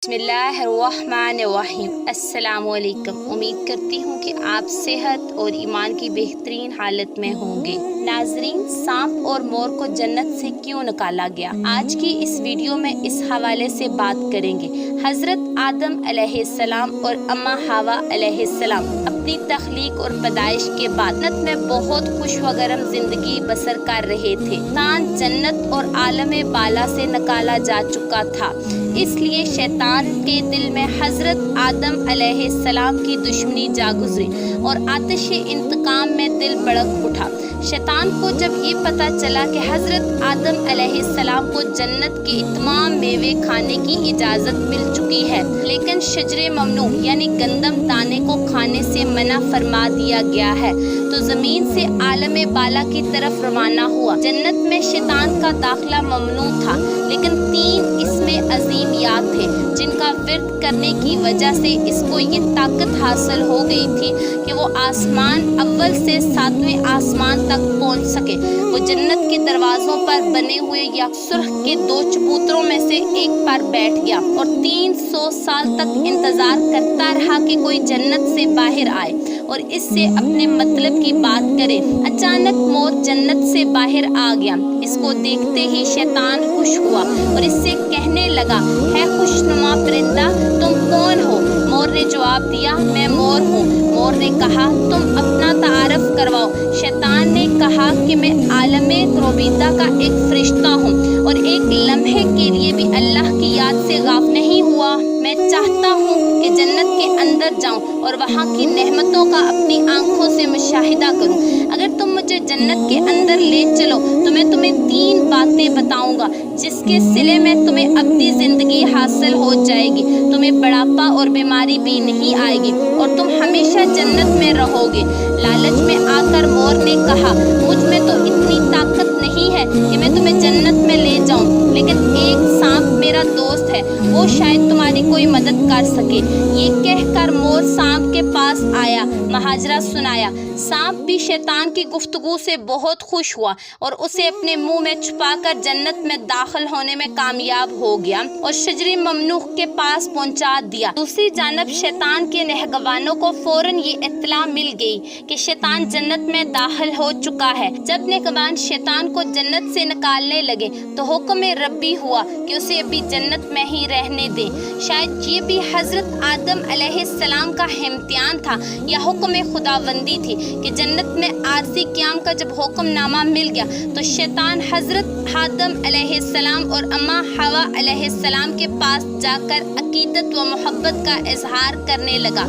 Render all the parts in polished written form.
बिस्मिल्लाहिर्रहमानिर्रहीम। अस्सलाम वालेकुम। उम्मीद करती हूँ कि आप सेहत और ईमान की बेहतरीन हालत में होंगे। नाजरीन, सांप और मोर को जन्नत से क्यों निकाला गया, आज की इस वीडियो में इस हवाले से बात करेंगे। हजरत आदम अलैहिस्सलाम और अम्मा हवा अलैहिस्सलाम अपनी तख्लीक और पैदाइश के बाद जन्नत में बहुत खुशवगरम जिंदगी बसर कर रहे थे। इंसान जन्नत और आलम बाला से निकाला जा चुका था, इसलिए शैतान के दिल में हजरत आदम अलैहिस्सलाम की दुश्मनी जा गुजरी और आतिश इंतकाम में दिल भड़क उठा। शैतान को जब ये पता चला कि हजरत आदम अलैहिस्सलाम को जन्नत के तमाम मेवे खाने की इजाज़त मिल चुकी है, लेकिन शजरे ममनू यानी गंदम दाने को खाने से मना फरमा दिया गया है, तो ज़मीन से आलम बाला की तरफ रवाना हुआ। जन्नत में शैतान का दाखिला ममनू था, लेकिन 3 इसमें अजीमियात थे जिनका विर्द करने की वजह से इसको ये ताकत हासिल हो गई थी कि वो आसमान अव्वल से 7वें आसमान तक पहुंच सके। वो जन्नत के दरवाज़ों पर बने हुए यकसुर्ख के 2 चबूतरों में से एक पर बैठ गया और 300 साल तक इंतज़ार करता रहा कि कोई जन्नत से बाहर आए और इससे अपने मतलब की बात करे। अचानक मोर जन्नत से बाहर आ गया। इसको देखते ही शैतान खुश हुआ और इससे कहने लगा, है खुशनुमा परिंदा, तुम कौन हो? मोर ने जवाब दिया, मैं मोर हूँ। मोर ने कहा, तुम अपना तारफ करवाओ। शैतान ने कहा कि मैं आलमे रोबीता का एक फरिश्ता हूँ और एक लम्हे के लिए भी अल्लाह की याद से गाफ नहीं हुआ। मैं चाहता हूँ कि जन्नत के अंदर जाऊँ और वहाँ की नेमतों का अपनी आंखों से मुशाहिदा करूँ। अगर तुम मुझे जन्नत के अंदर ले चलो तो मैं तुम्हें 3 बातें बताऊँगा, जिसके सिले में तुम्हें अब्दी ज़िंदगी हासिल हो जाएगी, तुम्हें बुढ़ापा और बीमारी भी नहीं आएगी और तुम हमेशा जन्नत में रहोगे। लालच में आकर मोर ने कहा, मुझ में तो इतनी ताकत नहीं है कि मैं तुम्हें जन्नत में ले जाऊँ, लेकिन एक सांप मेरा दोस्त है, वो शायद तुम्हारी कोई मदद कर सके। ये कहकर मोर सांप के पास आया, महाजरा सुनाया। सांप भी शैतान की गुफ्तगू से बहुत खुश हुआ और उसे अपने मुंह में छुपाकर जन्नत में दाखिल होने में कामयाब हो गया और शजरे ममनूह के पास पहुंचा दिया। दूसरी जानब शैतान के नहगवानों को फौरन ये इत्तला मिल गई कि शैतान जन्नत में दाखिल हो चुका है। जब नहगवान शैतान को जन्नत से निकालने लगे तो हुक्म रब्बी हुआ कि उसे अभी जन्नत में ही रहने दें। शायद ये भी हजरत आदम अलैहिस्सलाम का इम्तिहान था या हुक्म खुदाबंदी थी कि जन्नत में आरज़ी क़याम का जब हुक्मनामा मिल गया तो शैतान हजरत आदम अलैहिस्सलाम और अम्मा हवा अलैहिस्सलाम के पास जाकर अकीदत व मोहब्बत का इजहार करने लगा।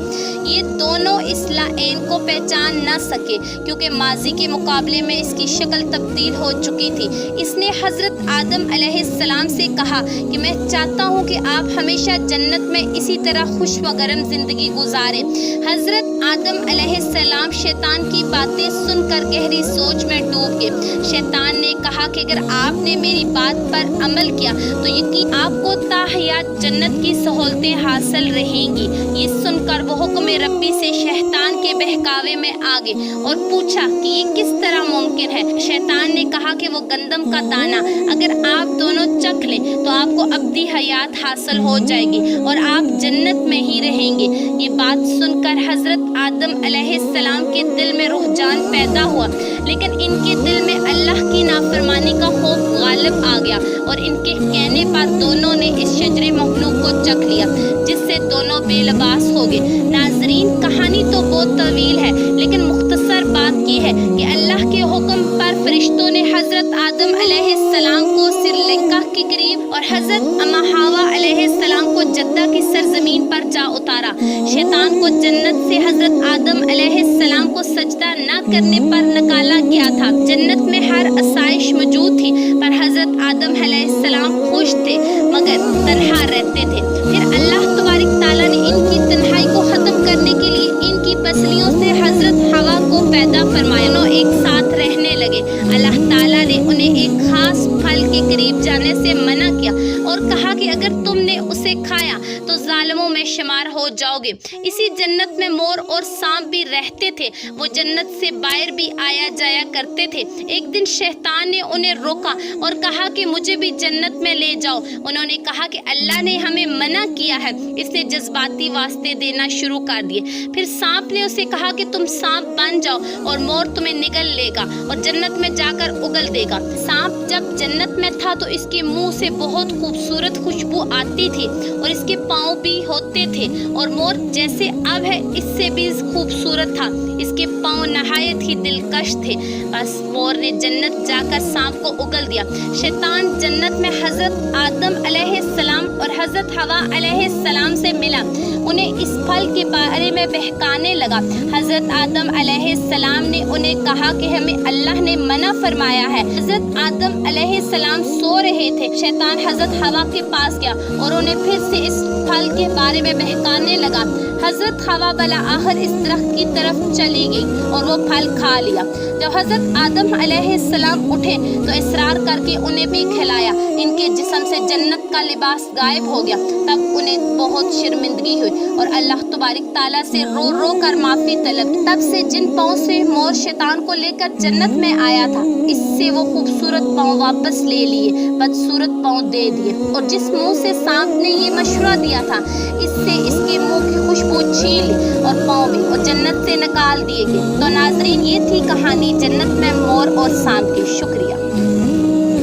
ये दोनों इस लाइन को पहचान न सके क्योंकि माजी के मुकाबले में इसकी शक्ल तब्दील हो चुकी थी। इसने हजरत आदम अलैहिस्सलाम से कहा कि मैं चाहता हूँ कि आप हमेशा जन्नत में इसी तरह खुश व गरम जिंदगी गुजारें। हजरत आदम अलैहिस्सलाम शैतान की बातें सुनकर गहरी सोच में डूब गए। शैतान ने कहा कि अगर आपने मेरी बात पर अमल किया तो यकीन आपको ताहयात जन्नत की सहूलतें हासिल रहेंगी। ये सुनकर वो हुक्म रब्बी से शैतान के बहकावे में आ गए और पूछा कि ये किस तरह मुमकिन है। शैतान ने कहा कि वो गंदम का दाना अगर आप दोनों चख लें तो आपको अब्दी हयात हासिल हो जाएगी और आप जन्नत में ही रहेंगे। ये बात सुनकर हजरत आदम अलैहिस्सलाम के दिल में रुहजान पैदा हुआ, लेकिन इनके दिल में अल्लाह की नाफरमानी का खौफ गालिब आ गया और इनके कहने पर दोनों ने इस शजरे मखलूक को चख लिया, जिससे दोनों बेलबास हो गए। नाजरीन, कहानी तो बहुत तवील है, लेकिन मुख्तसर बात यह है कि अल्लाह के हुक्म पर फरिश्तों ने हजरत आदम अलैहिस्सलाम को श्रीलंका के करीब और हजरत अम्मा हवा अलैहिस्सलाम को जद्दा की सरजमीन पर जा उतारा। शैतान को जन्नत से हजरत आदम अलैहिस्सलाम को सजदा न करने पर निकाला गया था। जन्नत में हर आसाइश मौजूद थी, पर हजरत आदम अलैहिस्सलाम खुश थे मगर तन्हा रहते थे। फिर अल्लाह तबारक ताला ने इनकी तन्हाई को ख़त्म करने के लिए इनकी पसलियों से हजरत हवा को पैदा फरमाया। दोनों एक साथ रहने लगे। अल्लाह ताला ने उन्हें एक खास फल के करीब जाने से मना किया और कहा कि अगर तुमने उसे खाया तो जालिमों में शुमार हो जाओगे। इसी जन्नत में मोर और सांप भी रहते थे, वो जन्नत से बाहर भी आया जाया करते थे। एक दिन शैतान ने उन्हें रोका और कहा कि मुझे भी जन्नत में ले जाओ। उन्होंने कहा कि अल्लाह ने हमें मना किया है। इसने जज्बाती वास्ते देना शुरू कर दिए। फिर सांप ने उसे कहा कि तुम सांप बन जाओ और मोर तुम्हें निगल लेगा और जन्नत में जाकर उगल देगा। सांप जब जन्नत में था तो इसके मुंह से बहुत खूबसूरत खुशबू आती थी और इसके पाँव भी होते थे, और मोर जैसे अब है इससे भी खूबसूरत था। इसके पाँव नहायत ही दिलकश थे। बस मोर ने जन्नत जाकर सांप को उगल दिया। शैतान जन्नत में हजरत आदम अलैहिस्सलाम और हजरत हवा अलैहिस्सलाम से मिला। उन्हें इस फल के बारे में बहकाने लगा। हजरत आदम अलैहिस्सलाम ने उन्हें कहा कि हमें अल्लाह ने मना फरमाया है। हजरत आदम अलैहिस्सलाम सो रहे थे। शैतान हजरत हवा के पास गया और उन्हें फिर से इस फल के बारे में बहकाने लगा। हजरत हवा बला आखिर इस दरख्त की तरफ चली गई और वो फल खा लिया। जब हजरत आदम अलैहिस्सलाम उठे तो इसरार करके उन्हें भी खिलाया। इनके जिस्म से जन्नत का लिबास गायब हो गया। तब उन्हें बहुत शर्मिंदगी हुई और अल्लाह तबारक ताला से रो रो कर माफ़ी तलब। तब से जिन पाँव से मोर शैतान को लेकर जन्नत में आया था, इससे वो खूबसूरत पाँव वापस ले लिए, बदसूरत पाँव दे दिए। और जिस मुँह से सांप ने ये मशवरा दिया था, इससे इसके मुँह की खुशबू छीन ली और पाँव भी और जन्नत से निकाल दिए गए। तो नाजरीन, ये थी कहानी जन्नत में मोर और सांप की। शुक्रिया।